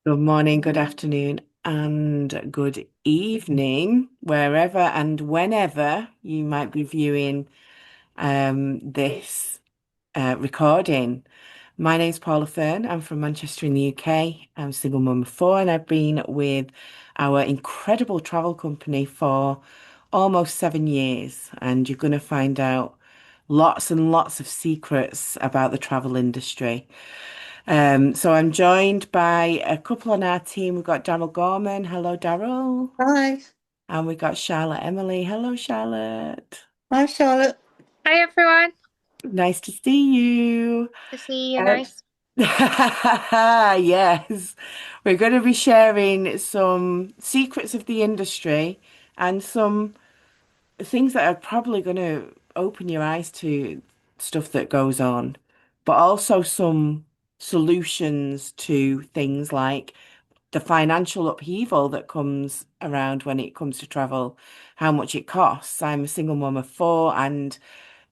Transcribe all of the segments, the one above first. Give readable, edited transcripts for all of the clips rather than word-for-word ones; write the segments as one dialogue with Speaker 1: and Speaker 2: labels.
Speaker 1: Good morning, good afternoon, and good evening, wherever and whenever you might be viewing this recording. My name's Paula Fearn. I'm from Manchester in the UK. I'm a single mum of four, and I've been with our incredible travel company for almost 7 years. And you're going to find out lots and lots of secrets about the travel industry. So I'm joined by a couple on our team. We've got Daryl Gorman. Hello, Daryl.
Speaker 2: Hi.
Speaker 1: And we've got Charlotte Emily. Hello, Charlotte.
Speaker 2: Hi, Charlotte.
Speaker 3: Hi everyone.
Speaker 1: Nice to see you.
Speaker 3: To see you.
Speaker 1: Uh,
Speaker 3: Nice.
Speaker 1: yes, we're going to be sharing some secrets of the industry and some things that are probably going to open your eyes to stuff that goes on, but also some solutions to things like the financial upheaval that comes around when it comes to travel, how much it costs. I'm a single mom of four, and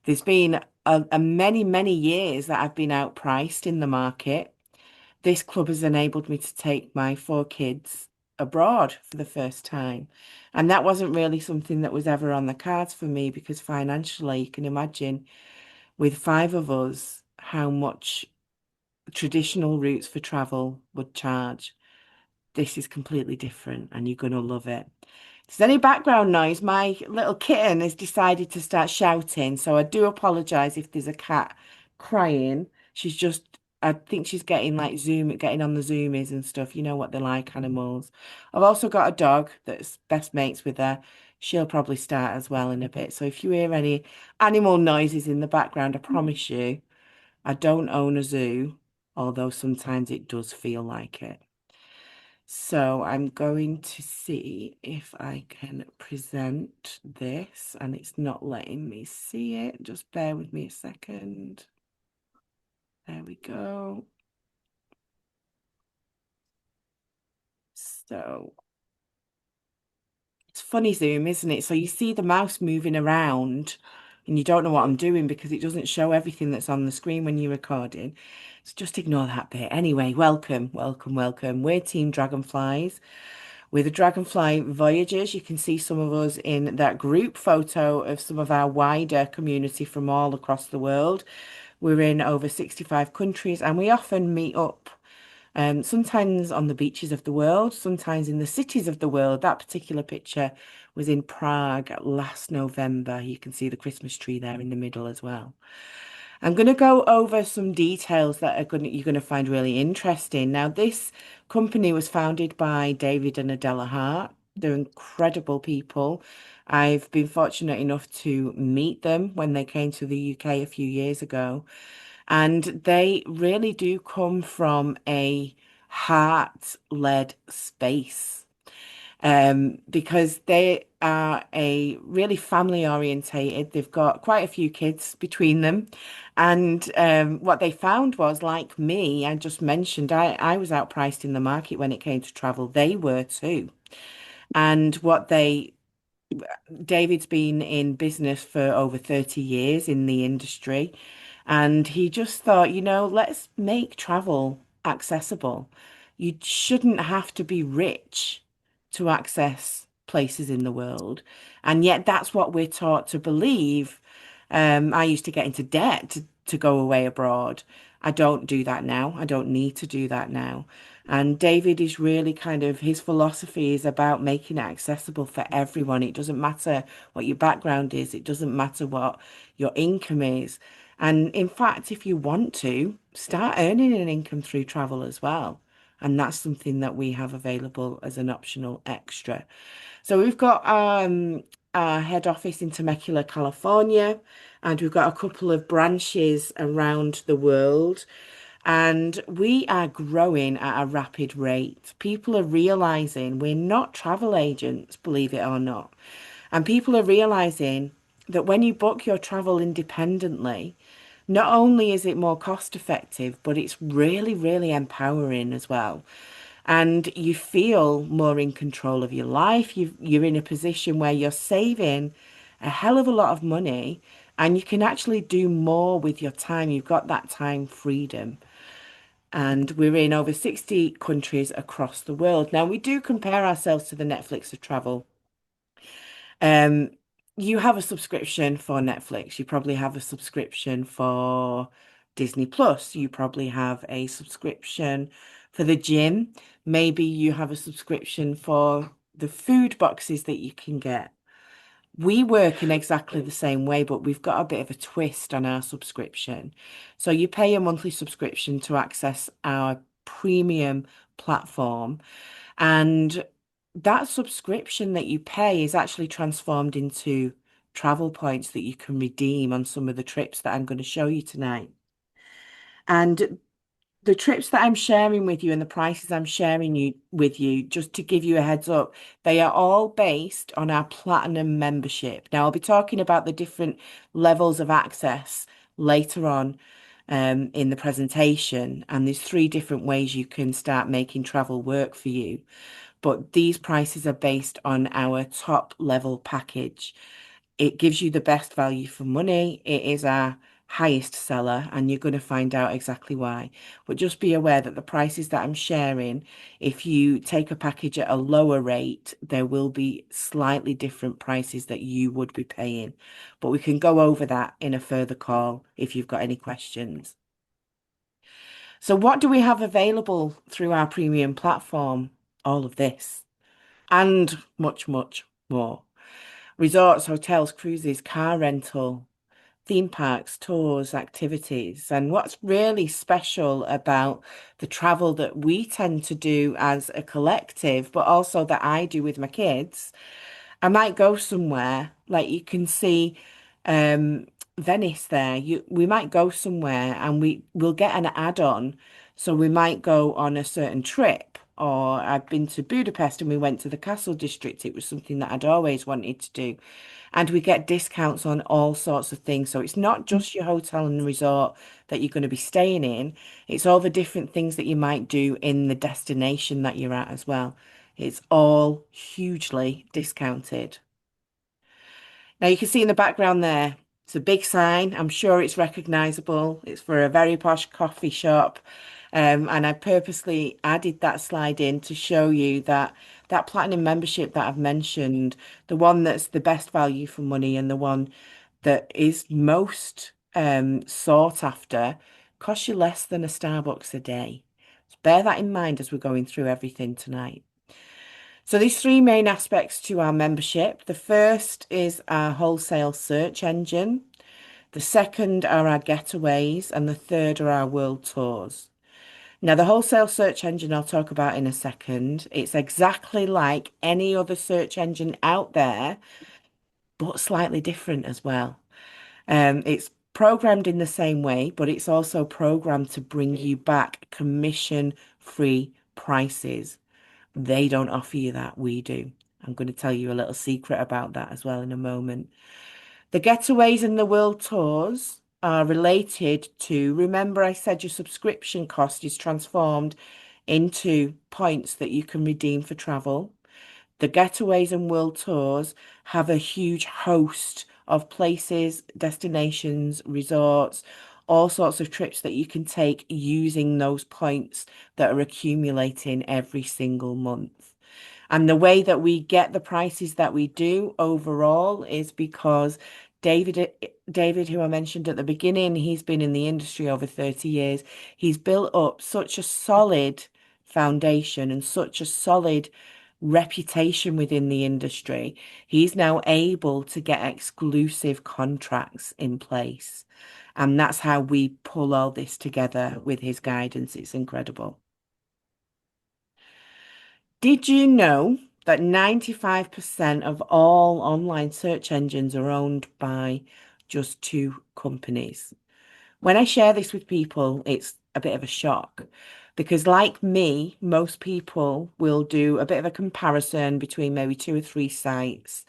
Speaker 1: there's been a many, many years that I've been outpriced in the market. This club has enabled me to take my four kids abroad for the first time. And that wasn't really something that was ever on the cards for me because financially, you can imagine with five of us, how much traditional routes for travel would charge. This is completely different and you're going to love it. If there's any background noise, my little kitten has decided to start shouting. So I do apologize if there's a cat crying. I think she's getting like getting on the zoomies and stuff. You know what they're like, animals. I've also got a dog that's best mates with her. She'll probably start as well in a bit. So if you hear any animal noises in the background, I promise you, I don't own a zoo, although sometimes it does feel like it. So I'm going to see if I can present this and it's not letting me see it. Just bear with me a second. There we go. So it's funny Zoom, isn't it? So you see the mouse moving around and you don't know what I'm doing because it doesn't show everything that's on the screen when you're recording. So just ignore that bit. Anyway, welcome, welcome, welcome. We're Team Dragonflies. With the Dragonfly Voyagers, you can see some of us in that group photo of some of our wider community from all across the world. We're in over 65 countries and we often meet up sometimes on the beaches of the world, sometimes in the cities of the world. That particular picture was in Prague last November. You can see the Christmas tree there in the middle as well. I'm going to go over some details that you're going to find really interesting. Now, this company was founded by David and Adela Hart. They're incredible people. I've been fortunate enough to meet them when they came to the UK a few years ago, and they really do come from a heart-led space because they are a really family orientated. They've got quite a few kids between them. And what they found was, like me, I just mentioned, I was outpriced in the market when it came to travel. They were too. And David's been in business for over 30 years in the industry. And he just thought, let's make travel accessible. You shouldn't have to be rich to access places in the world. And yet that's what we're taught to believe. I used to get into debt to go away abroad. I don't do that now. I don't need to do that now. And David is really his philosophy is about making it accessible for everyone. It doesn't matter what your background is, it doesn't matter what your income is. And in fact, if you want to, start earning an income through travel as well. And that's something that we have available as an optional extra. So we've got our head office in Temecula, California, and we've got a couple of branches around the world. And we are growing at a rapid rate. People are realizing we're not travel agents, believe it or not. And people are realizing that when you book your travel independently, not only is it more cost effective, but it's really, really empowering as well. And you feel more in control of your life. You're in a position where you're saving a hell of a lot of money and you can actually do more with your time. You've got that time freedom. and we're in over 60 countries across the world. Now, we do compare ourselves to the Netflix of travel. Um, you have a subscription for Netflix. You probably have a subscription for Disney Plus. You probably have a subscription for the gym. Maybe you have a subscription for the food boxes that you can get. We work in exactly the same way, but we've got a bit of a twist on our subscription. So you pay a monthly subscription to access our premium platform, and that subscription that you pay is actually transformed into travel points that you can redeem on some of the trips that I'm going to show you tonight. And the trips that I'm sharing with you and the prices I'm sharing with you, just to give you a heads up, they are all based on our platinum membership. Now, I'll be talking about the different levels of access later on in the presentation, and there's three different ways you can start making travel work for you. But these prices are based on our top level package. It gives you the best value for money. It is our highest seller, and you're going to find out exactly why. But just be aware that the prices that I'm sharing, if you take a package at a lower rate, there will be slightly different prices that you would be paying. But we can go over that in a further call if you've got any questions. So, what do we have available through our premium platform? All of this and much, much more. Resorts, hotels, cruises, car rental, theme parks, tours, activities. And what's really special about the travel that we tend to do as a collective, but also that I do with my kids, I might go somewhere, like you can see Venice there. We might go somewhere and we'll get an add-on. So we might go on a certain trip. Or I've been to Budapest and we went to the Castle District. It was something that I'd always wanted to do. And we get discounts on all sorts of things. So it's not just your hotel and resort that you're going to be staying in. It's all the different things that you might do in the destination that you're at as well. It's all hugely discounted. Now you can see in the background there, it's a big sign. I'm sure it's recognizable. It's for a very posh coffee shop. And I purposely added that slide in to show you that that platinum membership that I've mentioned, the one that's the best value for money and the one that is most sought after, costs you less than a Starbucks a day. So bear that in mind as we're going through everything tonight. So there's three main aspects to our membership. The first is our wholesale search engine. The second are our getaways, and the third are our world tours. Now, the wholesale search engine I'll talk about in a second. It's exactly like any other search engine out there, but slightly different as well. It's programmed in the same way, but it's also programmed to bring you back commission-free prices. They don't offer you that, we do. I'm going to tell you a little secret about that as well in a moment. The getaways and the world tours are related to, remember I said your subscription cost is transformed into points that you can redeem for travel. The getaways and world tours have a huge host of places, destinations, resorts, all sorts of trips that you can take using those points that are accumulating every single month. And the way that we get the prices that we do overall is because David, who I mentioned at the beginning, he's been in the industry over 30 years. He's built up such a solid foundation and such a solid reputation within the industry. He's now able to get exclusive contracts in place. And that's how we pull all this together with his guidance. It's incredible. Did you know that 95% of all online search engines are owned by just two companies? When I share this with people, it's a bit of a shock because, like me, most people will do a bit of a comparison between maybe two or three sites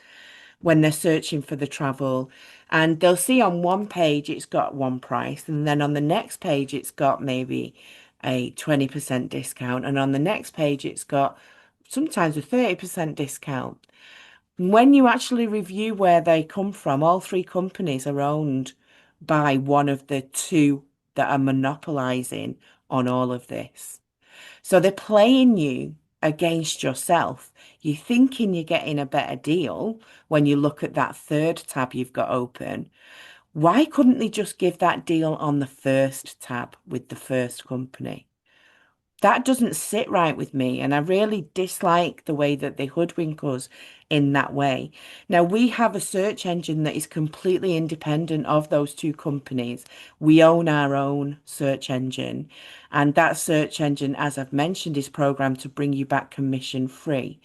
Speaker 1: when they're searching for the travel. And they'll see on one page it's got one price, and then on the next page it's got maybe a 20% discount, and on the next page it's got sometimes a 30% discount. When you actually review where they come from, all three companies are owned by one of the two that are monopolizing on all of this. So they're playing you against yourself. You're thinking you're getting a better deal when you look at that third tab you've got open. Why couldn't they just give that deal on the first tab with the first company? That doesn't sit right with me, and I really dislike the way that they hoodwink us in that way. Now, we have a search engine that is completely independent of those two companies. We own our own search engine, and that search engine, as I've mentioned, is programmed to bring you back commission free.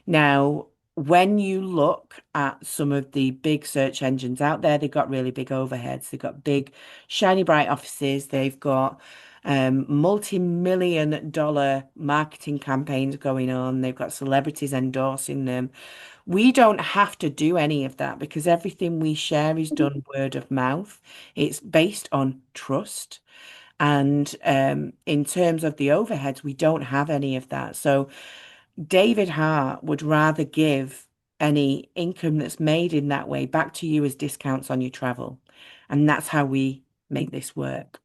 Speaker 1: Now, when you look at some of the big search engines out there, they've got really big overheads. They've got big, shiny, bright offices. They've got multi-million dollar marketing campaigns going on. They've got celebrities endorsing them. We don't have to do any of that because everything we share is done word of mouth. It's based on trust. And in terms of the overheads, we don't have any of that. So David Hart would rather give any income that's made in that way back to you as discounts on your travel. And that's how we make this work.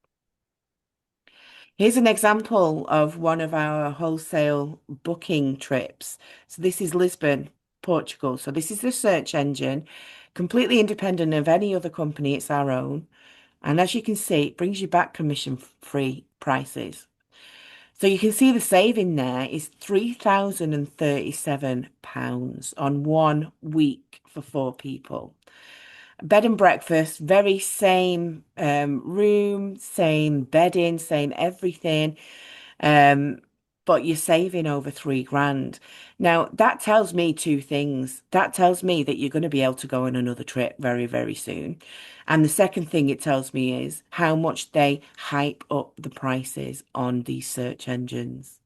Speaker 1: Here's an example of one of our wholesale booking trips. So this is Lisbon, Portugal. So this is the search engine, completely independent of any other company. It's our own. And as you can see, it brings you back commission-free prices. So you can see the saving there is £3,037 on 1 week for 4 people. Bed and breakfast, very same room, same bedding, same everything. Um, but you're saving over 3 grand. Now, that tells me two things. That tells me that you're going to be able to go on another trip very, very soon. And the second thing it tells me is how much they hype up the prices on these search engines.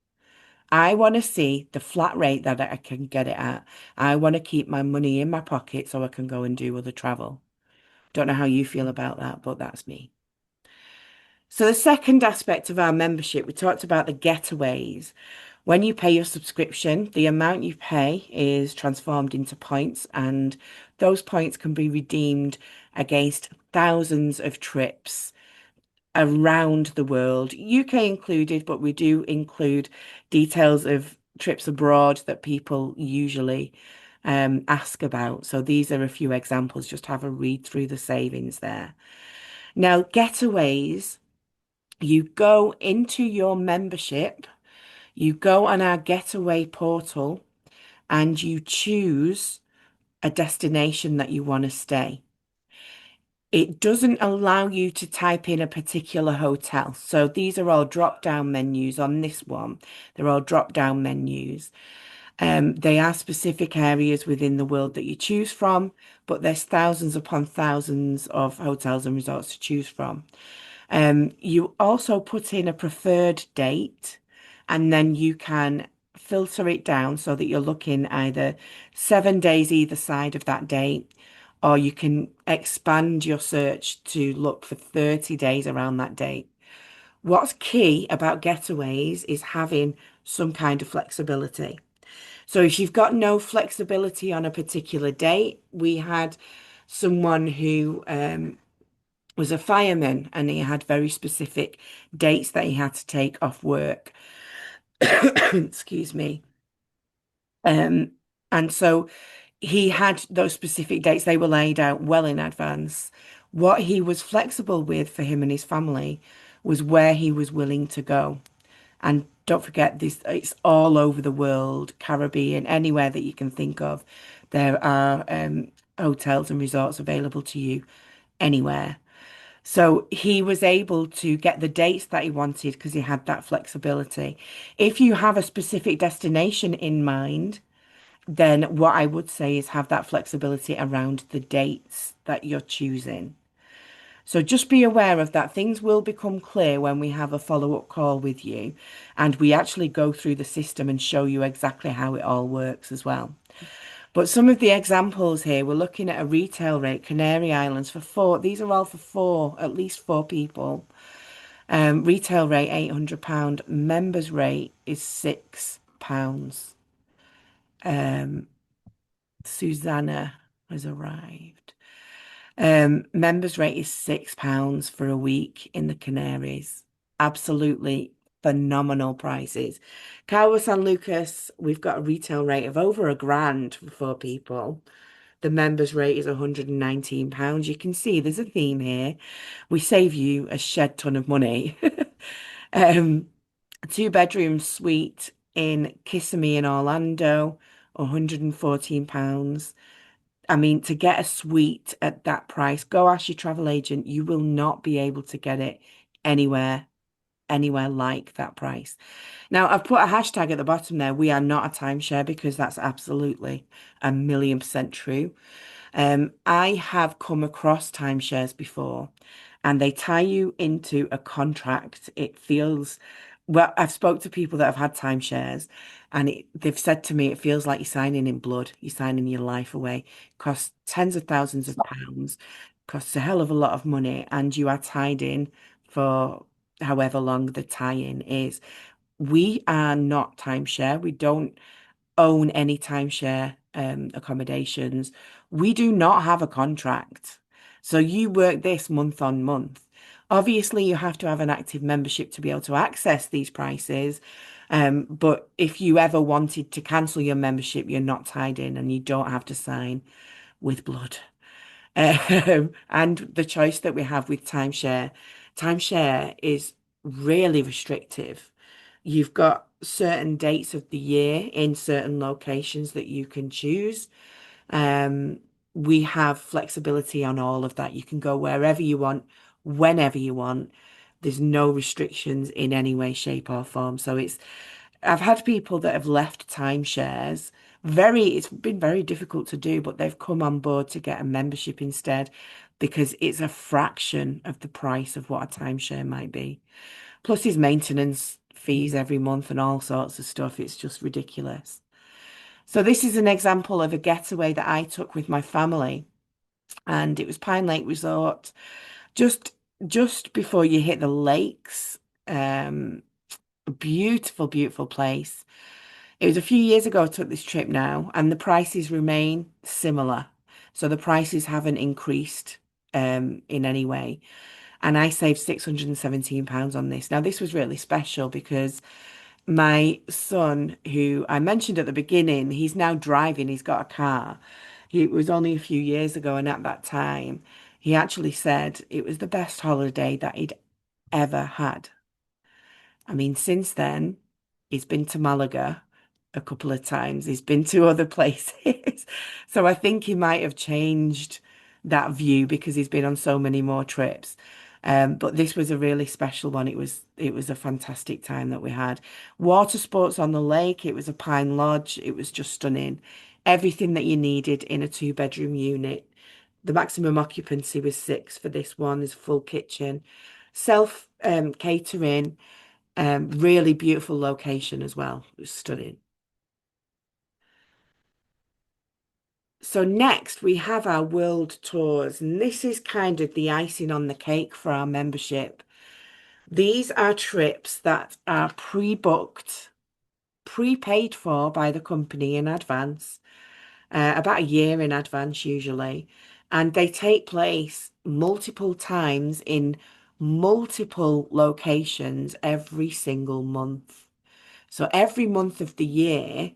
Speaker 1: I want to see the flat rate that I can get it at. I want to keep my money in my pocket so I can go and do other travel. Don't know how you feel about that, but that's me. So the second aspect of our membership, we talked about the getaways. When you pay your subscription, the amount you pay is transformed into points, and those points can be redeemed against thousands of trips around the world, UK included, but we do include details of trips abroad that people usually ask about. So these are a few examples, just have a read through the savings there. Now, getaways, you go into your membership, you go on our getaway portal, and you choose a destination that you want to stay. It doesn't allow you to type in a particular hotel. So these are all drop-down menus on this one. They're all drop-down menus. They are specific areas within the world that you choose from, but there's thousands upon thousands of hotels and resorts to choose from. You also put in a preferred date, and then you can filter it down so that you're looking either 7 days either side of that date, or you can expand your search to look for 30 days around that date. What's key about getaways is having some kind of flexibility. So if you've got no flexibility on a particular date, we had someone who was a fireman and he had very specific dates that he had to take off work. Excuse me. Um, and so he had those specific dates, they were laid out well in advance. What he was flexible with for him and his family was where he was willing to go. And don't forget this, it's all over the world, Caribbean, anywhere that you can think of. There are hotels and resorts available to you anywhere. So he was able to get the dates that he wanted because he had that flexibility. If you have a specific destination in mind, then what I would say is have that flexibility around the dates that you're choosing. So just be aware of that. Things will become clear when we have a follow-up call with you and we actually go through the system and show you exactly how it all works as well. But some of the examples here, we're looking at a retail rate, Canary Islands for four. These are all for four, at least 4 people. Retail rate, £800. Members rate is £6. Susanna has arrived. Members rate is £6 for a week in the Canaries. Absolutely phenomenal prices. Cabo San Lucas, we've got a retail rate of over £1,000 for 4 people. The members rate is £119. You can see there's a theme here. We save you a shed ton of money. Um, a two-bedroom suite in Kissimmee in Orlando, £114. I mean, to get a suite at that price, go ask your travel agent. You will not be able to get it anywhere, anywhere like that price. Now, I've put a hashtag at the bottom there. We are not a timeshare because that's absolutely 1,000,000% true. I have come across timeshares before, and they tie you into a contract. It feels, well, I've spoke to people that have had timeshares, and they've said to me, it feels like you're signing in blood. You're signing your life away. Costs tens of thousands of pounds, costs a hell of a lot of money, and you are tied in for however long the tie-in is. We are not timeshare. We don't own any timeshare accommodations. We do not have a contract. So you work this month on month. Obviously, you have to have an active membership to be able to access these prices. But if you ever wanted to cancel your membership, you're not tied in and you don't have to sign with blood. And the choice that we have with timeshare is really restrictive. You've got certain dates of the year in certain locations that you can choose. Um, we have flexibility on all of that. You can go wherever you want, whenever you want. There's no restrictions in any way, shape, or form. So I've had people that have left timeshares. It's been very difficult to do, but they've come on board to get a membership instead because it's a fraction of the price of what a timeshare might be. Plus his maintenance fees every month and all sorts of stuff. It's just ridiculous. So this is an example of a getaway that I took with my family, and it was Pine Lake Resort, just just before you hit the lakes. Beautiful, beautiful place. It was a few years ago I took this trip now, and the prices remain similar. So the prices haven't increased in any way. And I saved £617 on this. Now, this was really special because my son, who I mentioned at the beginning, he's now driving, he's got a car. It was only a few years ago, and at that time, he actually said it was the best holiday that he'd ever had. I mean, since then, he's been to Malaga a couple of times. He's been to other places. So I think he might have changed that view because he's been on so many more trips. But this was a really special one. It was a fantastic time that we had. Water sports on the lake. It was a pine lodge. It was just stunning. Everything that you needed in a two-bedroom unit. The maximum occupancy was 6 for this one. There's a full kitchen, self catering. Really beautiful location as well. It was stunning. So next we have our world tours, and this is kind of the icing on the cake for our membership. These are trips that are pre-booked, prepaid for by the company in advance, about a year in advance usually, and they take place multiple times in multiple locations every single month. So every month of the year,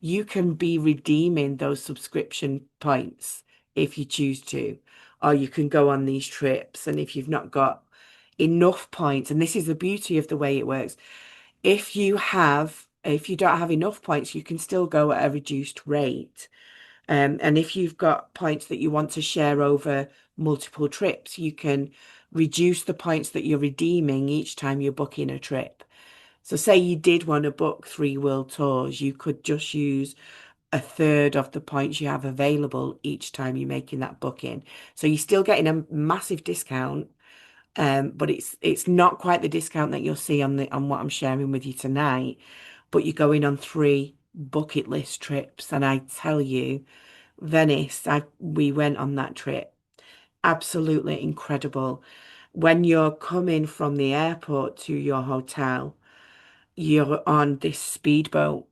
Speaker 1: you can be redeeming those subscription points if you choose to, or you can go on these trips. And if you've not got enough points, and this is the beauty of the way it works, if you don't have enough points, you can still go at a reduced rate. And if you've got points that you want to share over multiple trips, you can reduce the points that you're redeeming each time you're booking a trip. So say you did want to book 3 world tours, you could just use a third of the points you have available each time you're making that booking. So you're still getting a massive discount, but it's not quite the discount that you'll see on what I'm sharing with you tonight. But you're going on 3 bucket list trips, and I tell you, Venice, we went on that trip. Absolutely incredible. When you're coming from the airport to your hotel, you're on this speedboat.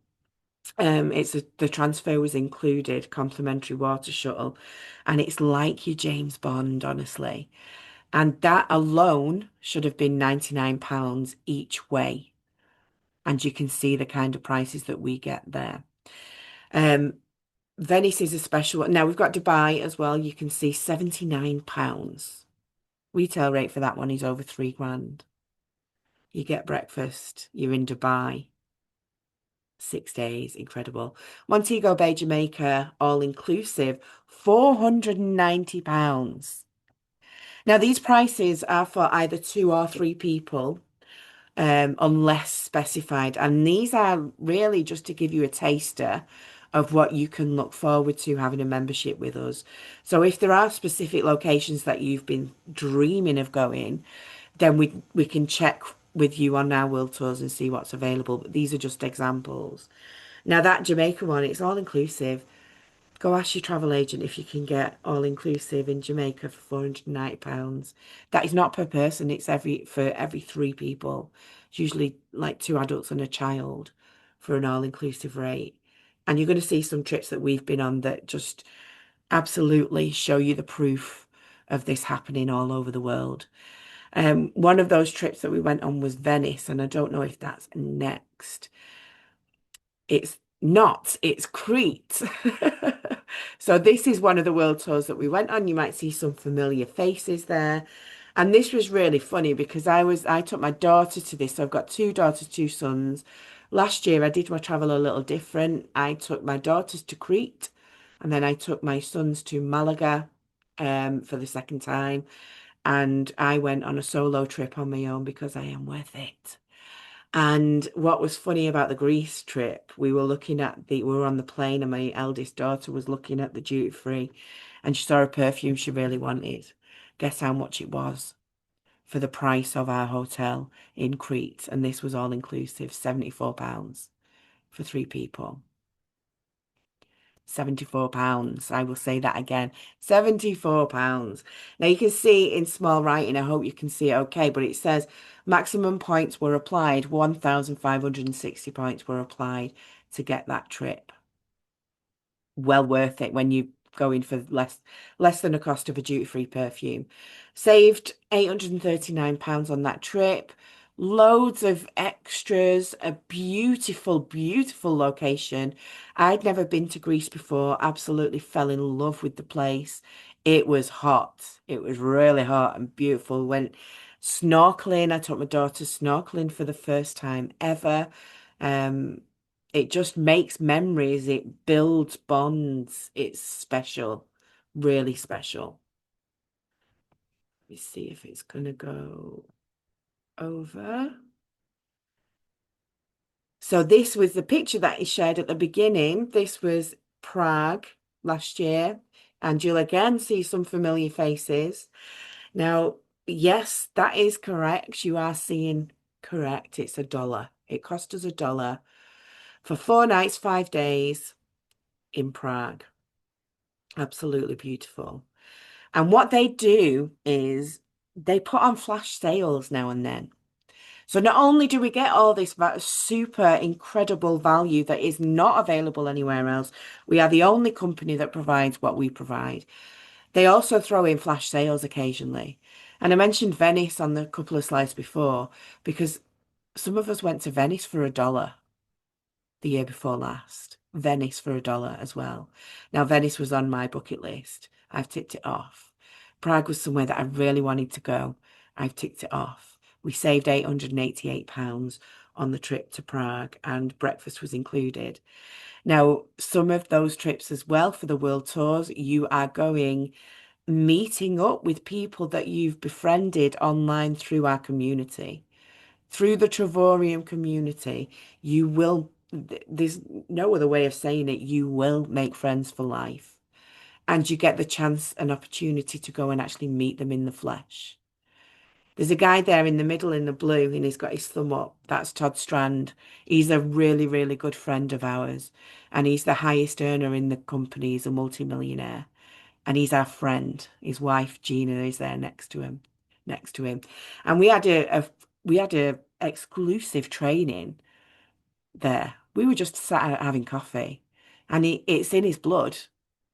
Speaker 1: The transfer was included, complimentary water shuttle, and it's like your James Bond, honestly. And that alone should have been £99 each way. And you can see the kind of prices that we get there. Um, Venice is a special one. Now we've got Dubai as well. You can see £79. Retail rate for that one is over 3 grand. You get breakfast, you're in Dubai, 6 days, incredible. Montego Bay, Jamaica, all inclusive, £490. Now these prices are for either 2 or 3 people, unless specified. And these are really just to give you a taster of what you can look forward to having a membership with us. So if there are specific locations that you've been dreaming of going, then we can check with you on our world tours and see what's available. But these are just examples. Now that Jamaica one, it's all inclusive. Go ask your travel agent if you can get all inclusive in Jamaica for £490. That is not per person, it's for every 3 people. It's usually like 2 adults and a child for an all-inclusive rate. And you're going to see some trips that we've been on that just absolutely show you the proof of this happening all over the world. One of those trips that we went on was Venice, and I don't know if that's next. It's not, it's Crete. So this is one of the world tours that we went on. You might see some familiar faces there. And this was really funny because I took my daughter to this. So I've got 2 daughters, 2 sons. Last year I did my travel a little different. I took my daughters to Crete and then I took my sons to Malaga for the second time. And I went on a solo trip on my own because I am worth it. And what was funny about the Greece trip, we were on the plane and my eldest daughter was looking at the duty free and she saw a perfume she really wanted. Guess how much it was for the price of our hotel in Crete? And this was all inclusive, £74 for 3 people. £74. I will say that again. £74. Now you can see in small writing, I hope you can see it okay, but it says maximum points were applied, 1,560 points were applied to get that trip. Well worth it when you go in for less than the cost of a duty-free perfume. Saved £839 on that trip. Loads of extras, a beautiful, beautiful location. I'd never been to Greece before, absolutely fell in love with the place. It was hot. It was really hot and beautiful. Went snorkeling. I took my daughter snorkeling for the first time ever. Um, it just makes memories. It builds bonds. It's special, really special. Let me see if it's gonna go over. So this was the picture that he shared at the beginning. This was Prague last year, and you'll again see some familiar faces. Now, yes, that is correct. You are seeing correct. It's $1. It cost us $1 for 4 nights, 5 days in Prague. Absolutely beautiful. And what they do is they put on flash sales now and then. So not only do we get all this super incredible value that is not available anywhere else, we are the only company that provides what we provide. They also throw in flash sales occasionally. And I mentioned Venice on the couple of slides before because some of us went to Venice for $1 the year before last. Venice for $1 as well. Now, Venice was on my bucket list. I've ticked it off. Prague was somewhere that I really wanted to go. I've ticked it off. We saved £888 on the trip to Prague, and breakfast was included. Now, some of those trips as well for the world tours, you are going meeting up with people that you've befriended online through our community. Through the Travorium community, you will, there's no other way of saying it, you will make friends for life. And you get the chance and opportunity to go and actually meet them in the flesh. There's a guy there in the middle in the blue, and he's got his thumb up. That's Todd Strand. He's a really, really good friend of ours. And he's the highest earner in the company. He's a multimillionaire. And he's our friend. His wife, Gina, is there next to him. And we had a exclusive training there. We were just sat out having coffee. And it's in his blood.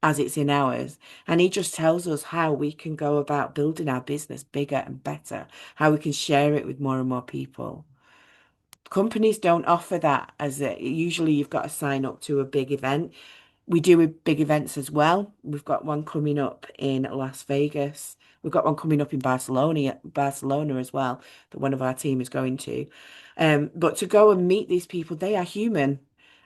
Speaker 1: as it's in ours. And he just tells us how we can go about building our business bigger and better, how we can share it with more and more people. Companies don't offer that as usually you've got to sign up to a big event. We do with big events as well. We've got one coming up in Las Vegas. We've got one coming up in Barcelona as well, that one of our team is going to. But to go and meet these people, they are human.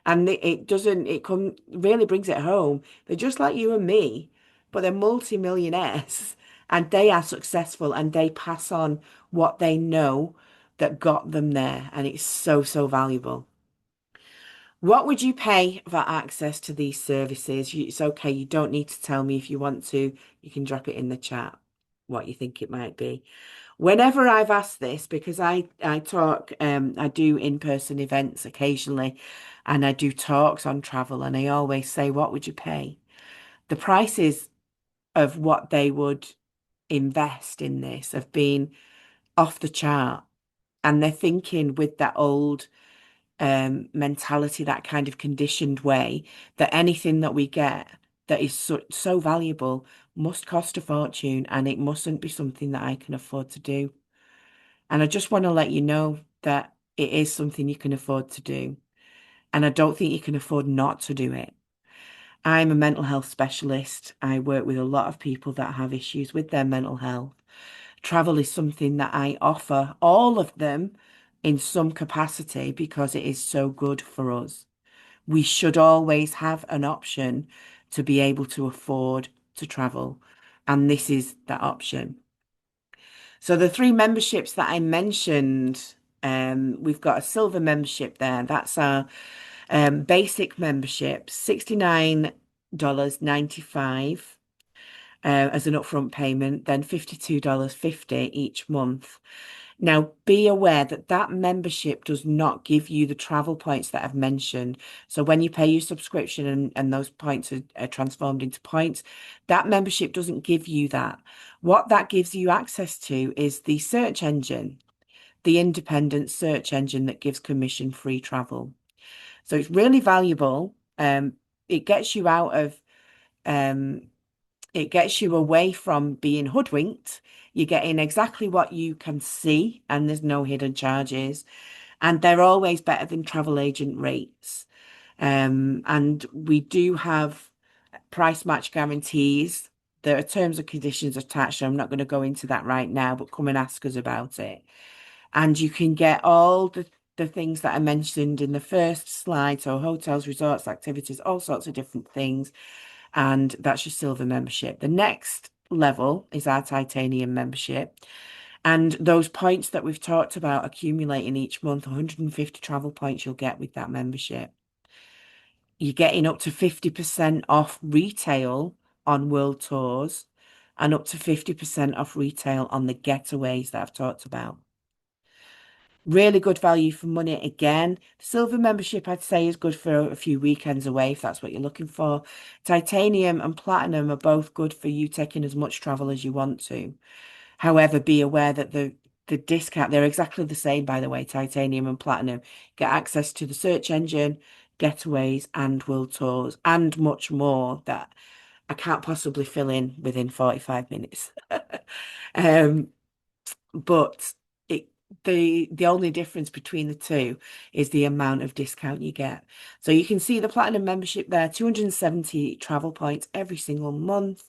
Speaker 1: And it doesn't, it come really brings it home. They're just like you and me, but they're multi-millionaires and they are successful and they pass on what they know that got them there. And it's so, so valuable. What would you pay for access to these services? It's okay. You don't need to tell me if you want to. You can drop it in the chat what you think it might be. Whenever I've asked this, because I talk, I do in-person events occasionally, and I do talks on travel, and I always say, what would you pay? The prices of what they would invest in this have been off the chart, and they're thinking with that old mentality, that kind of conditioned way that anything that we get that is so valuable must cost a fortune and it mustn't be something that I can afford to do. And I just want to let you know that it is something you can afford to do. And I don't think you can afford not to do it. I'm a mental health specialist. I work with a lot of people that have issues with their mental health. Travel is something that I offer all of them in some capacity because it is so good for us. We should always have an option to be able to afford to travel. And this is that option. So the three memberships that I mentioned, we've got a silver membership there. That's our basic membership, $69.95 as an upfront payment, then $52.50 each month. Now, be aware that that membership does not give you the travel points that I've mentioned. So when you pay your subscription and those points are transformed into points, that membership doesn't give you that. What that gives you access to is the search engine, the independent search engine that gives commission-free travel. So it's really valuable. It gets you out of um, it gets you away from being hoodwinked. You're getting exactly what you can see, and there's no hidden charges. And they're always better than travel agent rates. And we do have price match guarantees. There are terms and conditions attached. So I'm not going to go into that right now, but come and ask us about it. And you can get all the things that I mentioned in the first slide. So hotels, resorts, activities, all sorts of different things, and that's your silver membership. The next level is our titanium membership. And those points that we've talked about accumulating each month, 150 travel points you'll get with that membership. You're getting up to 50% off retail on world tours and up to 50% off retail on the getaways that I've talked about. Really good value for money again. Silver membership, I'd say, is good for a few weekends away if that's what you're looking for. Titanium and platinum are both good for you taking as much travel as you want to. However, be aware that the discount, they're exactly the same, by the way, titanium and platinum. Get access to the search engine, getaways, and world tours, and much more that I can't possibly fill in within 45 minutes. Um, but it the only difference between the two is the amount of discount you get. So you can see the platinum membership there, 270 travel points every single month,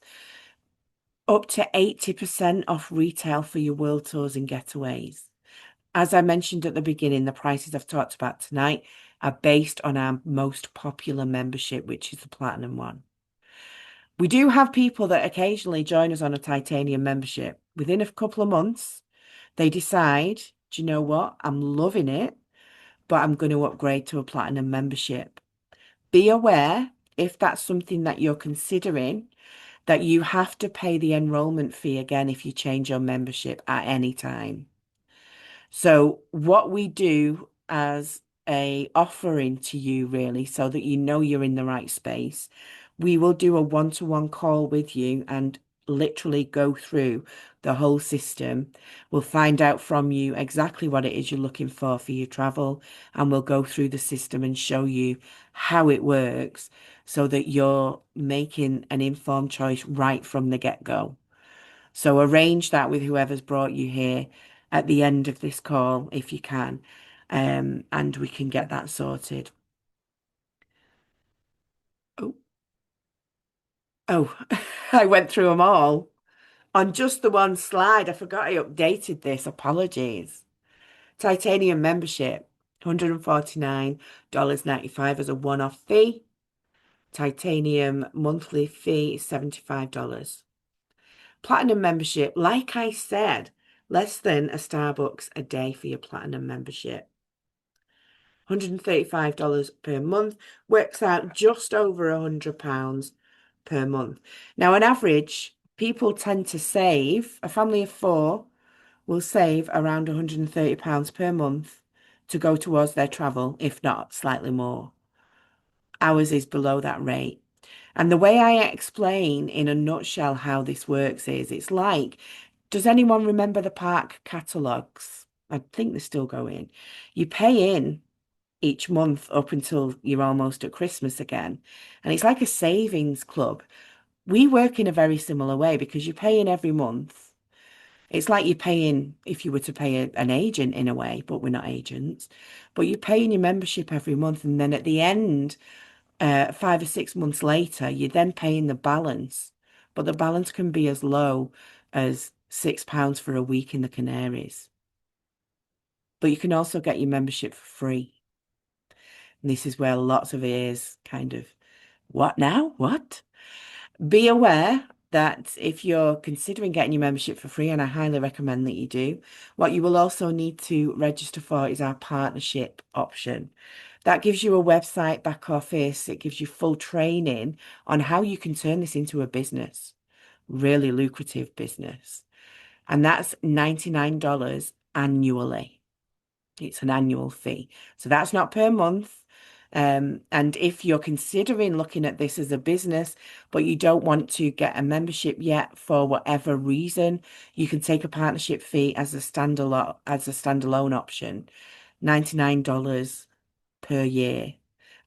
Speaker 1: up to 80% off retail for your world tours and getaways. As I mentioned at the beginning, the prices I've talked about tonight are based on our most popular membership, which is the platinum one. We do have people that occasionally join us on a titanium membership. Within a couple of months, they decide, do you know what? I'm loving it, but I'm going to upgrade to a platinum membership. Be aware, if that's something that you're considering, that you have to pay the enrollment fee again if you change your membership at any time. So what we do as a offering to you really, so that you know you're in the right space, we will do a one-to-one call with you and literally go through the whole system. We'll find out from you exactly what it is you're looking for your travel, and we'll go through the system and show you how it works so that you're making an informed choice right from the get-go. So arrange that with whoever's brought you here at the end of this call if you can, and we can get that sorted. Oh, oh, I went through them all on just the one slide. I forgot I updated this. Apologies. Titanium membership, $149.95 as a one-off fee. Titanium monthly fee is $75. Platinum membership, like I said, less than a Starbucks a day for your platinum membership. $135 per month works out just over £100 per month. Now, on average, people tend to save, a family of four will save around £130 per month to go towards their travel, if not slightly more. Ours is below that rate. And the way I explain in a nutshell how this works is it's like, does anyone remember the park catalogues? I think they're still going. You pay in each month up until you're almost at Christmas again. And it's like a savings club. We work in a very similar way because you pay in every month. It's like you're paying if you were to pay an agent in a way, but we're not agents. But you pay in your membership every month, and then at the end, 5 or 6 months later, you're then paying the balance. But the balance can be as low as £6 for a week in the Canaries. But you can also get your membership for free. And this is where lots of ears kind of, what now? What? Be aware that if you're considering getting your membership for free, and I highly recommend that you do, what you will also need to register for is our partnership option. That gives you a website, back office, it gives you full training on how you can turn this into a business, really lucrative business. And that's $99 annually. It's an annual fee. So that's not per month. And if you're considering looking at this as a business, but you don't want to get a membership yet for whatever reason, you can take a partnership fee as a standalone option, $99 per year.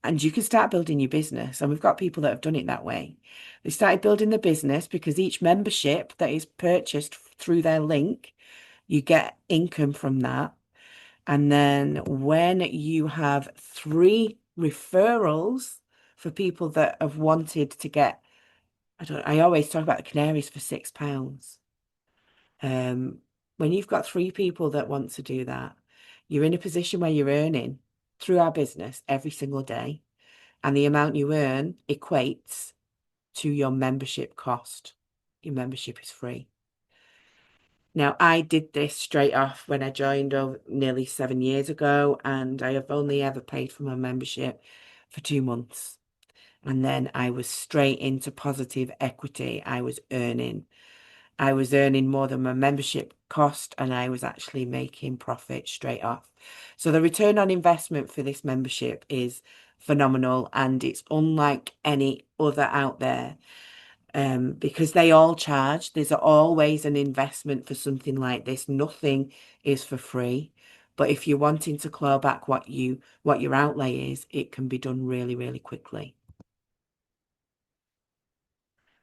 Speaker 1: And you can start building your business. And we've got people that have done it that way. They started building the business because each membership that is purchased through their link, you get income from that. And then when you have 3 referrals for people that have wanted to get, I always talk about the Canaries for £6. When you've got 3 people that want to do that, you're in a position where you're earning through our business every single day. And the amount you earn equates to your membership cost. Your membership is free. Now, I did this straight off when I joined nearly 7 years ago, and I have only ever paid for my membership for 2 months. And then I was straight into positive equity. I was earning more than my membership cost, and I was actually making profit straight off. So the return on investment for this membership is phenomenal, and it's unlike any other out there. Because they all charge. There's always an investment for something like this. Nothing is for free. But if you're wanting to claw back what your outlay is, it can be done really, really quickly.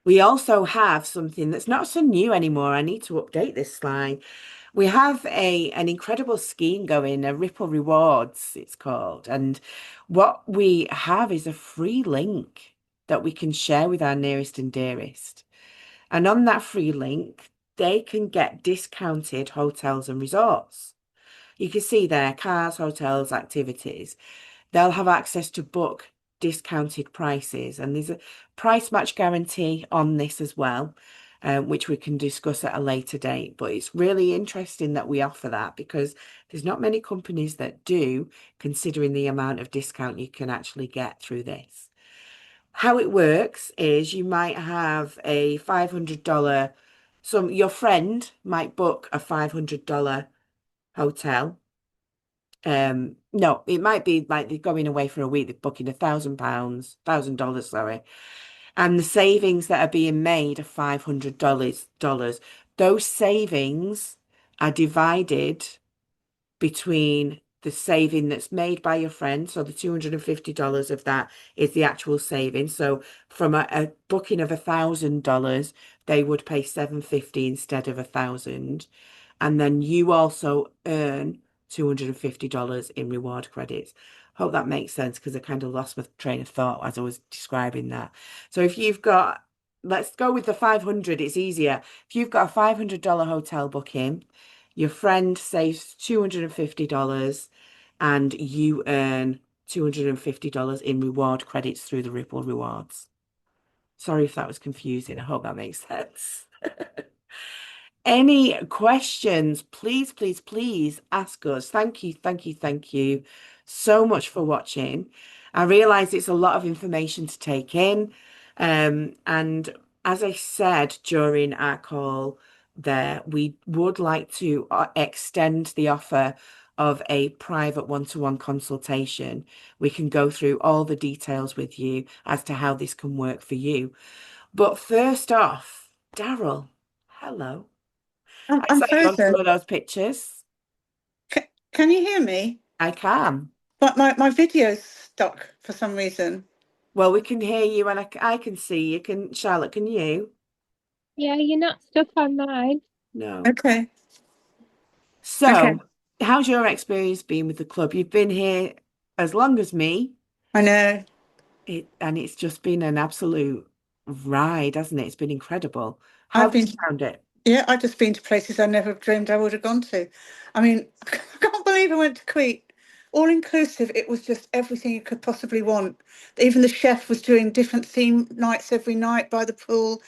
Speaker 1: We also have something that's not so new anymore. I need to update this slide. We have an incredible scheme going, a Ripple Rewards, it's called. And what we have is a free link that we can share with our nearest and dearest. And on that free link, they can get discounted hotels and resorts. You can see there, cars, hotels, activities. They'll have access to book discounted prices. And there's a price match guarantee on this as well, which we can discuss at a later date. But it's really interesting that we offer that because there's not many companies that do, considering the amount of discount you can actually get through this. How it works is you might have a $500, your friend might book a $500 hotel. No, it might be like they're going away for a week, they're booking £1,000, $1,000, sorry. And the savings that are being made are $500. Those savings are divided between the saving that's made by your friend. So the $250 of that is the actual saving. So from a booking of $1,000, they would pay 750 instead of 1,000. And then you also earn $250 in reward credits. Hope that makes sense because I kind of lost my train of thought as I was describing that. So if you've got, let's go with the 500, it's easier. If you've got a $500 hotel booking, your friend saves $250 and you earn $250 in reward credits through the Ripple rewards. Sorry if that was confusing. I hope that makes sense. Any questions, please, please, please ask us. Thank you, thank you, thank you so much for watching. I realize it's a lot of information to take in. And as I said during our call there, we would like to extend the offer of a private one-to-one consultation. We can go through all the details with you as to how this can work for you. But first off, Daryl, hello. I
Speaker 2: I'm
Speaker 1: saw you on some
Speaker 2: frozen.
Speaker 1: of those pictures.
Speaker 2: Can you hear me?
Speaker 1: I can.
Speaker 2: But my video's stuck for some reason.
Speaker 1: Well, we can hear you and I can see you. Can Charlotte, can you?
Speaker 3: Yeah, you're not stuck on mine.
Speaker 1: No.
Speaker 2: Okay. Okay.
Speaker 1: So, how's your experience been with the club? You've been here as long as me.
Speaker 2: I know.
Speaker 1: And it's just been an absolute ride, hasn't it? It's been incredible. How
Speaker 2: I've
Speaker 1: have you
Speaker 2: been,
Speaker 1: found it?
Speaker 2: yeah, I've just been to places I never dreamed I would have gone to. I mean, I can't believe I went to Crete. All inclusive, it was just everything you could possibly want. Even the chef was doing different theme nights every night by the pool.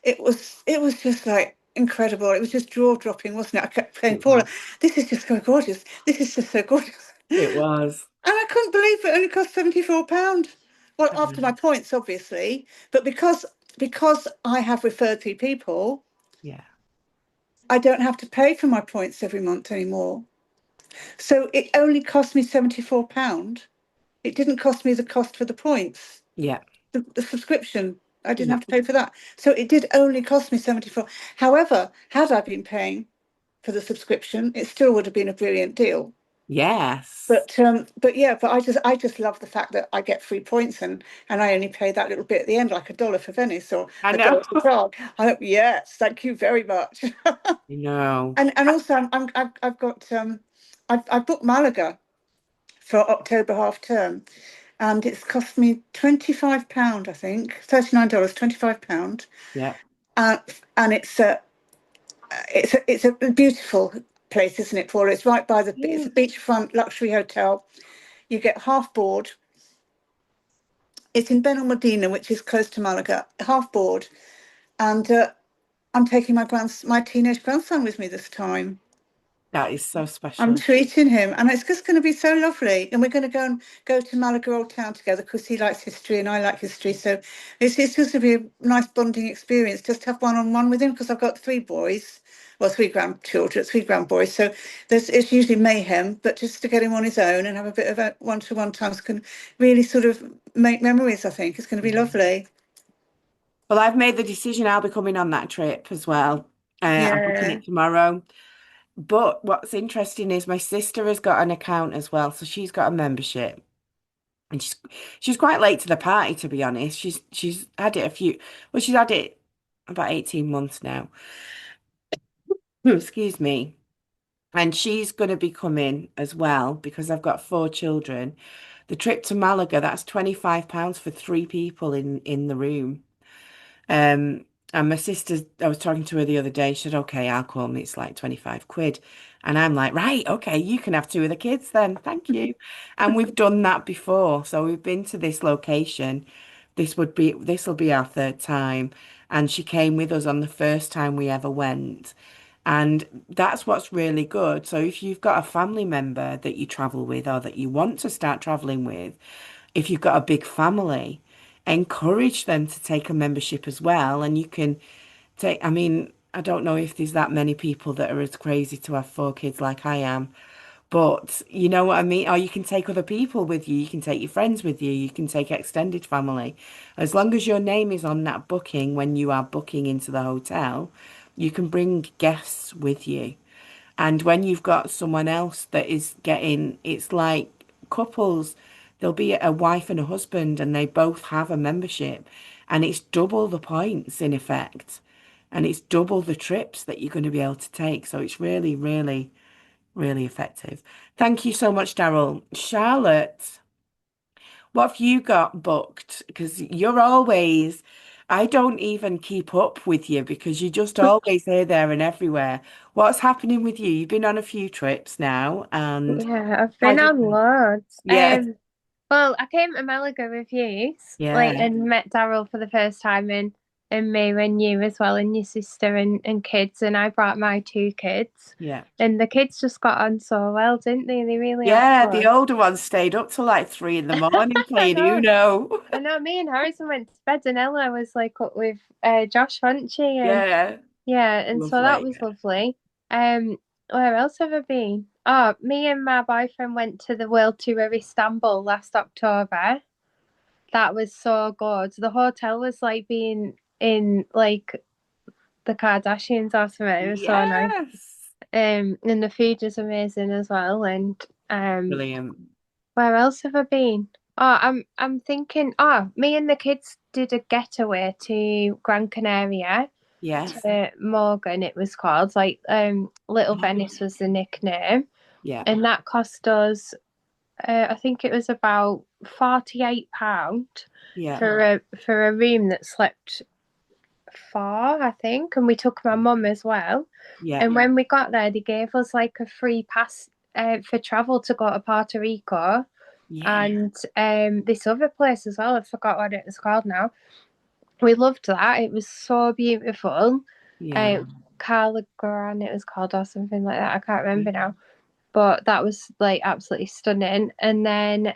Speaker 2: It was just like incredible. It was just jaw dropping, wasn't it? I kept saying,
Speaker 1: It
Speaker 2: Paula,
Speaker 1: was.
Speaker 2: this is just so gorgeous. This is just so gorgeous.
Speaker 1: It was.
Speaker 2: And I couldn't believe it only cost £74. Well,
Speaker 1: I
Speaker 2: after
Speaker 1: know.
Speaker 2: my points, obviously, but because I have referred three people,
Speaker 1: Yeah.
Speaker 2: I don't have to pay for my points every month anymore. So it only cost me £74. It didn't cost me the cost for the points,
Speaker 1: Yeah.
Speaker 2: the subscription. I didn't
Speaker 1: Yeah.
Speaker 2: have to pay for that. So it did only cost me 74. However, had I been paying for the subscription, it still would have been a brilliant deal.
Speaker 1: Yes.
Speaker 2: But yeah, but I just love the fact that I get free points and I only pay that little bit at the end, like $1 for Venice or
Speaker 1: I
Speaker 2: a
Speaker 1: know.
Speaker 2: dollar for Prague. Yes, thank you very much.
Speaker 1: You know.
Speaker 2: And also I've got I've booked Malaga for October half term, and it's cost me £25, I think, $39, £25,
Speaker 1: Yeah.
Speaker 2: uh, and it's a beautiful place, isn't it, Paula? It's right by it's
Speaker 1: Yeah.
Speaker 2: a beachfront luxury hotel. You get half board. It's in Benalmádena, which is close to Malaga, half board. And I'm taking my teenage grandson with me this time.
Speaker 1: That is so
Speaker 2: I'm
Speaker 1: special.
Speaker 2: treating him, and it's just going to be so lovely. And we're going to go to Malaga Old Town together because he likes history and I like history. So it's just going to be a nice bonding experience. Just have one-on-one with him because I've got three boys, well, three grandchildren, three grandboys. So it's usually mayhem, but just to get him on his own and have a bit of a one-to-one time can really sort of make memories. I think it's going to be lovely.
Speaker 1: Well, I've made the decision I'll be coming on that trip as well. I'm booking
Speaker 2: Yeah.
Speaker 1: it tomorrow. But what's interesting is my sister has got an account as well, so she's got a membership. And she's quite late to the party, to be honest. She's had it she's had it about 18 months now. Excuse me. And she's going to be coming as well because I've got four children. The trip to Malaga, that's £25 for three people in the room. Um, and my sister, I was talking to her the other day, she said, okay, I'll come. It's like 25 quid. And I'm like, right, okay, you can have two of the kids then. Thank you. And we've done that before. So we've been to this location. This will be our third time. And she came with us on the first time we ever went. And that's what's really good. So if you've got a family member that you travel with or that you want to start traveling with, if you've got a big family, encourage them to take a membership as well. And you can take, I mean, I don't know if there's that many people that are as crazy to have four kids like I am, But you know what I mean? Or you can take other people with you. You can take your friends with you. You can take extended family. As long as your name is on that booking when you are booking into the hotel, you can bring guests with you. And when you've got someone else that is getting, it's like couples, there'll be a wife and a husband, and they both have a membership, and it's double the points in effect, and it's double the trips that you're going to be able to take. So it's really, really, really effective. Thank you so much, Daryl. Charlotte, what have you got booked? Because you're always, I don't even keep up with you because you're just always here, there, and everywhere. What's happening with you? You've been on a few trips now, and
Speaker 3: Yeah, I've
Speaker 1: how
Speaker 3: been
Speaker 1: do you
Speaker 3: on
Speaker 1: feel?
Speaker 3: loads.
Speaker 1: Yeah,
Speaker 3: Well, I came to Malaga with you, like,
Speaker 1: yeah,
Speaker 3: and met Daryl for the first time, and me and you as well, and your sister and kids, and I brought my two kids,
Speaker 1: yeah.
Speaker 3: and the kids just got on so well, didn't they? They really had
Speaker 1: Yeah, the
Speaker 3: fun.
Speaker 1: older one stayed up till like 3 in the morning
Speaker 3: I
Speaker 1: playing
Speaker 3: know.
Speaker 1: Uno.
Speaker 3: I know. Me and Harrison went to bed, and Ella was like up with Josh, wasn't she? And
Speaker 1: Yeah,
Speaker 3: yeah, and so that
Speaker 1: lovely.
Speaker 3: was lovely. Where else have I been? Oh, me and my boyfriend went to the World Tour of Istanbul last October. That was so good. The hotel was like being in like the Kardashians or something. It was so nice.
Speaker 1: Yes.
Speaker 3: And the food was amazing as well. And
Speaker 1: Brilliant.
Speaker 3: where else have I been? Oh, I'm thinking. Oh, me and the kids did a getaway to Gran Canaria,
Speaker 1: Yes.
Speaker 3: to Morgan. It was called like Little
Speaker 1: Oh,
Speaker 3: Venice was the nickname,
Speaker 1: yeah,
Speaker 3: and that cost us. I think it was about £48
Speaker 1: yeah,
Speaker 3: for a room that slept four, I think, and we took my mum as well.
Speaker 1: yeah,
Speaker 3: And when we got there, they gave us like a free pass for travel to go to Puerto Rico
Speaker 1: yeah,
Speaker 3: and this other place as well. I forgot what it was called now. We loved that. It was so beautiful.
Speaker 1: yeah.
Speaker 3: Uh, Calagoran, it was called, or something like that. I can't remember now. But that was like absolutely stunning. And then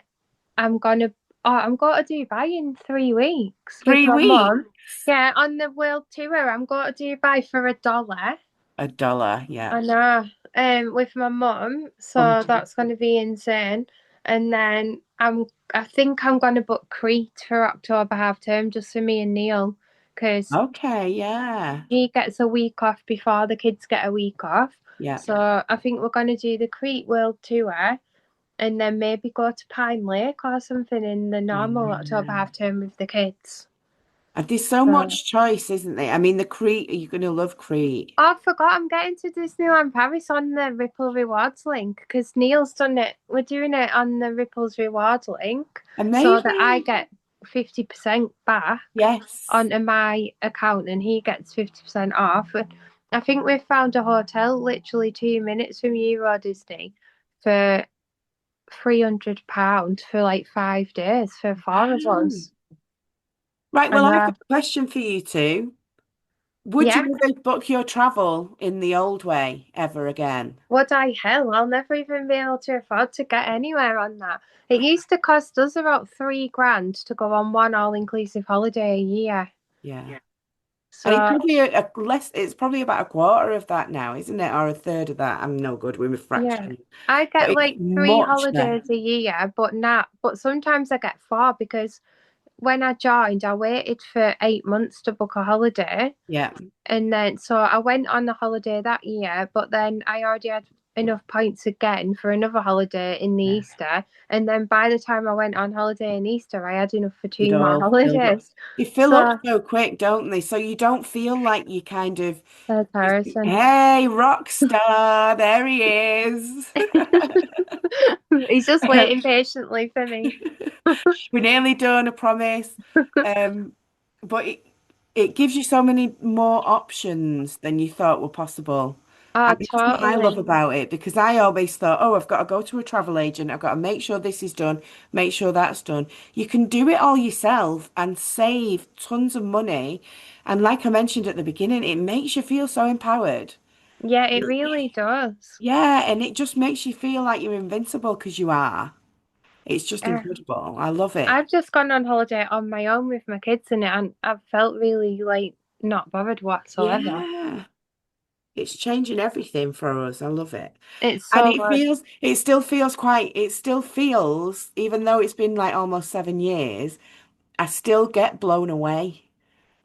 Speaker 3: I'm gonna I'm going to Dubai in 3 weeks with
Speaker 1: 3 weeks.
Speaker 3: my mum. Yeah, on the world tour. I'm going to Dubai for $1.
Speaker 1: $1, yeah.
Speaker 3: I know. With my mum,
Speaker 1: Oh,
Speaker 3: so that's going to be insane. And then I think I'm going to book Crete for October half term just for me and Neil, because
Speaker 1: okay, yeah,
Speaker 3: he gets a week off before the kids get a week off.
Speaker 1: yeah,
Speaker 3: So I think we're going to do the Crete World Tour and then maybe go to Pine Lake or something in the normal October
Speaker 1: yeah.
Speaker 3: half term with the kids.
Speaker 1: And there's so
Speaker 3: So.
Speaker 1: much choice, isn't there? I mean, the Crete, you're going to love Crete.
Speaker 3: Oh, I forgot I'm getting to Disneyland Paris on the Ripple Rewards link because Neil's done it. We're doing it on the Ripple's Rewards link so that I
Speaker 1: Amazing.
Speaker 3: get 50% back
Speaker 1: Yes.
Speaker 3: onto my account and he gets 50% off. I think we've found a hotel literally 2 minutes from Euro Disney for £300 for like 5 days for four of
Speaker 1: Wow.
Speaker 3: us.
Speaker 1: Right, well,
Speaker 3: And
Speaker 1: I've got a question for you two. Would
Speaker 3: yeah,
Speaker 1: you ever book your travel in the old way ever again?
Speaker 3: what I hell, I'll never even be able to afford to get anywhere on that. It used to cost us about 3 grand to go on one all-inclusive holiday a year.
Speaker 1: Yeah. And it's
Speaker 3: So
Speaker 1: probably a less, it's probably about a quarter of that now, isn't it? Or a third of that. I'm no good with
Speaker 3: yeah,
Speaker 1: fractions.
Speaker 3: I
Speaker 1: But
Speaker 3: get
Speaker 1: it's
Speaker 3: like three
Speaker 1: much less.
Speaker 3: holidays a year, but not. But sometimes I get four because when I joined, I waited for 8 months to book a holiday.
Speaker 1: Yeah.
Speaker 3: And then, so I went on the holiday that year, but then I already had enough points again for another holiday in the
Speaker 1: Yeah.
Speaker 3: Easter. And then by the time I went on holiday in Easter, I had enough for
Speaker 1: You'd
Speaker 3: two more
Speaker 1: all filled up.
Speaker 3: holidays.
Speaker 1: They fill up
Speaker 3: So
Speaker 1: so quick, don't they? So you don't feel like you kind of,
Speaker 3: there's Harrison.
Speaker 1: hey, rock star, there he is.
Speaker 3: He's just waiting patiently for me.
Speaker 1: We're nearly done, I promise. Um, but it gives you so many more options than you thought were possible.
Speaker 3: Oh,
Speaker 1: And that's what I love
Speaker 3: totally.
Speaker 1: about it because I always thought, oh, I've got to go to a travel agent. I've got to make sure this is done, make sure that's done. You can do it all yourself and save tons of money. And like I mentioned at the beginning, it makes you feel so empowered.
Speaker 3: Yeah, it really does.
Speaker 1: Yeah, and it just makes you feel like you're invincible because you are. It's just
Speaker 3: Yeah.
Speaker 1: incredible. I love it.
Speaker 3: I've just gone on holiday on my own with my kids in it, and I've felt really like not bothered whatsoever.
Speaker 1: Yeah. it's changing everything for us. I love it.
Speaker 3: It's
Speaker 1: And
Speaker 3: so good.
Speaker 1: it still feels, even though it's been like almost 7 years, I still get blown away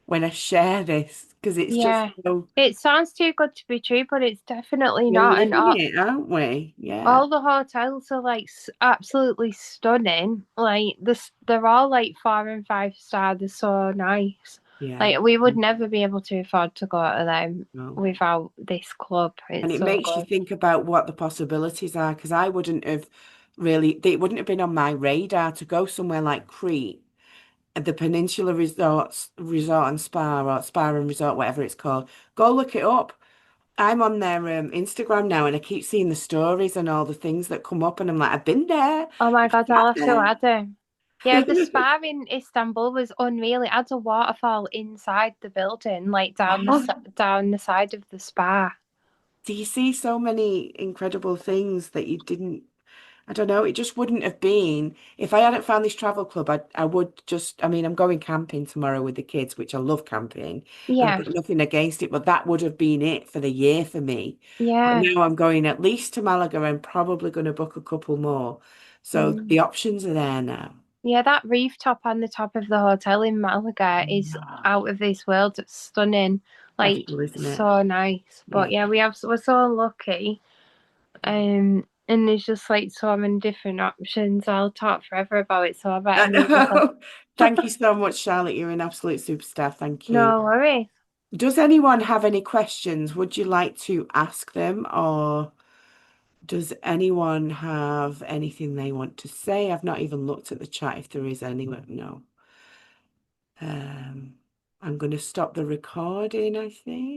Speaker 1: when I share this because it's just
Speaker 3: Yeah.
Speaker 1: so,
Speaker 3: It sounds too good to be true, but it's definitely
Speaker 1: we're
Speaker 3: not. And
Speaker 1: living it, aren't we? Yeah.
Speaker 3: all the hotels are like absolutely stunning. Like this, they're all like 4 and 5 star. They're so nice.
Speaker 1: Yeah.
Speaker 3: Like we would never be able to afford to go to them
Speaker 1: No.
Speaker 3: without this club.
Speaker 1: And
Speaker 3: It's
Speaker 1: it
Speaker 3: so
Speaker 1: makes you
Speaker 3: good.
Speaker 1: think about what the possibilities are because I wouldn't have really, it wouldn't have been on my radar to go somewhere like Crete, the Peninsula Resort and Spa, or Spa and Resort, whatever it's called. Go look it up. I'm on their Instagram now and I keep seeing the stories and all the things that come up, and I'm like, I've been there.
Speaker 3: Oh my
Speaker 1: I've
Speaker 3: God, I'll
Speaker 1: sat
Speaker 3: have to
Speaker 1: there.
Speaker 3: add them. Yeah, the spa in Istanbul was unreal. It had a waterfall inside the building, like
Speaker 1: Oh,
Speaker 3: down the side of the spa.
Speaker 1: do you see so many incredible things that you didn't? I don't know. It just wouldn't have been if I hadn't found this travel club. I would just. I mean, I'm going camping tomorrow with the kids, which I love camping, and I've
Speaker 3: Yeah,
Speaker 1: got nothing against it. But that would have been it for the year for me. But
Speaker 3: yeah.
Speaker 1: now I'm going at least to Malaga and probably going to book a couple more. So
Speaker 3: Mm.
Speaker 1: the options are there now.
Speaker 3: Yeah, that rooftop on the top of the hotel in Malaga is
Speaker 1: Ah,
Speaker 3: out of this world. It's stunning. Like
Speaker 1: special, isn't it?
Speaker 3: so nice. But
Speaker 1: Yeah.
Speaker 3: yeah, we're so lucky. And there's just like so many different options. I'll talk forever about it, so I
Speaker 1: I
Speaker 3: better move
Speaker 1: know.
Speaker 3: on.
Speaker 1: Thank you so much, Charlotte. You're an absolute superstar. Thank you.
Speaker 3: No worries.
Speaker 1: Does anyone have any questions? Would you like to ask them, or does anyone have anything they want to say? I've not even looked at the chat if there is anyone. No. I'm going to stop the recording, I think.